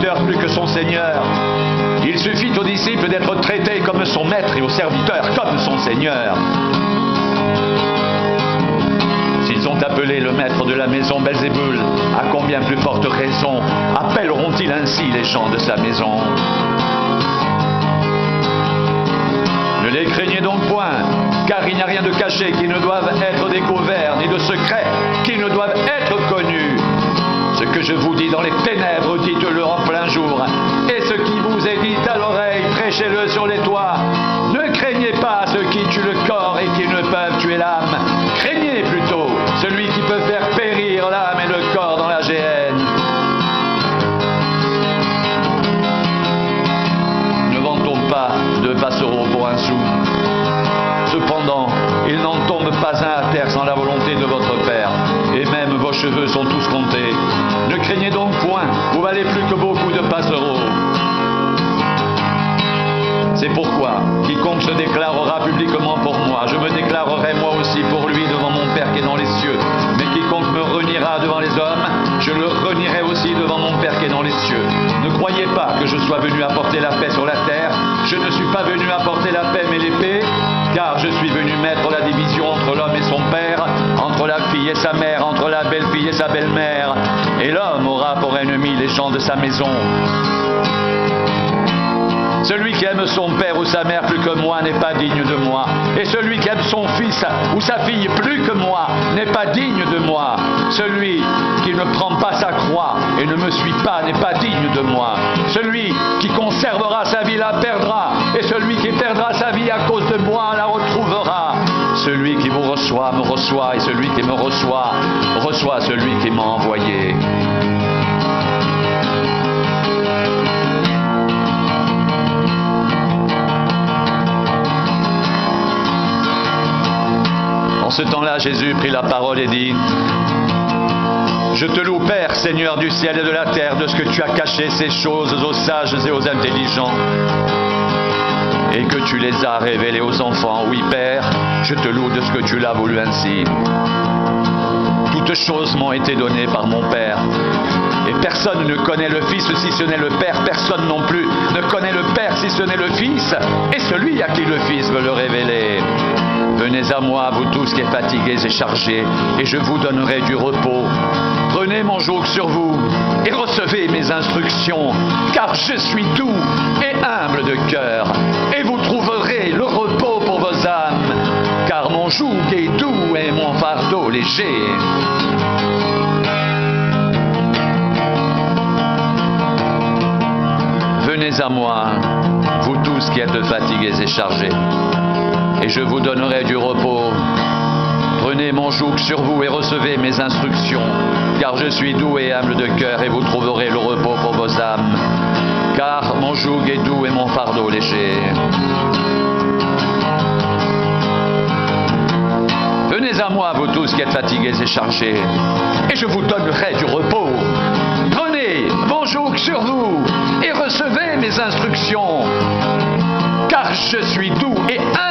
serviteur plus que son Seigneur. Il suffit au disciple d'être traité comme son maître et au serviteur comme son Seigneur. S'ils ont appelé le maître de la maison Belzébul, à combien plus forte raison appelleront-ils ainsi les gens de sa maison? Ne les craignez donc point, car il n'y a rien de caché qui ne doive être découvert, ni de secret qui ne doive être connu. Ce que je vous dis dans les ténèbres, dites-le en plein jour. Et ce qui vous est dit à l'oreille, prêchez-le sur les toits. Ne craignez pas ceux qui tuent le corps et qui ne peuvent tuer l'âme. Craignez plutôt celui qui peut faire périr l'âme et le corps dans la géhenne. Ne vend-on pas 2 passereaux pour un sou? Cependant, il n'en tombe pas un à terre sans la volonté de votre Père, et même vos cheveux sont tous comptés. Ne craignez donc point, vous valez plus que beaucoup de passereaux. C'est pourquoi, quiconque se déclarera publiquement pour moi, je me déclarerai moi aussi pour lui devant mon Père qui est dans les cieux. Mais quiconque me reniera devant les hommes, je le renierai aussi devant mon Père qui est dans les cieux. Ne croyez pas que je sois venu apporter la paix sur la terre. Je ne suis pas venu apporter la paix mais l'épée, car je suis venu mettre la division entre l'homme et son père, entre la fille et sa mère, entre la belle-fille et sa belle-mère. Et l'homme aura pour ennemi les gens de sa maison. Celui qui aime son père ou sa mère plus que moi n'est pas digne de moi. Et celui qui aime son fils ou sa fille plus que moi n'est pas digne de moi. Celui qui ne prend pas sa croix et ne me suit pas n'est pas digne de moi. Celui qui conservera sa vie la perdra. Et celui qui perdra sa vie à cause de moi la retrouvera. Celui qui vous reçoit me reçoit. Et celui qui me reçoit reçoit celui qui m'a envoyé. En ce temps-là, Jésus prit la parole et dit: Je te loue, Père, Seigneur du ciel et de la terre, de ce que tu as caché ces choses aux sages et aux intelligents, et que tu les as révélées aux enfants. Oui, Père, je te loue de ce que tu l'as voulu ainsi. Toutes choses m'ont été données par mon Père. Et personne ne connaît le Fils si ce n'est le Père. Personne non plus ne connaît le Père si ce n'est le Fils, et celui à qui le Fils veut le révéler. Venez à moi, vous tous qui êtes fatigués et chargés, et je vous donnerai du repos. Prenez mon joug sur vous et recevez mes instructions, car je suis doux et humble de cœur, et vous trouverez le repos pour vos âmes, car mon joug est doux et mon fardeau léger. Venez à moi, vous tous qui êtes fatigués et chargés, et je vous donnerai du repos. Prenez mon joug sur vous et recevez mes instructions, car je suis doux et humble de cœur, et vous trouverez le repos pour vos âmes, car mon joug est doux et mon fardeau léger. Venez à moi, vous tous qui êtes fatigués et chargés, et je vous donnerai du repos. Prenez mon joug sur vous et recevez mes instructions, car je suis doux et humble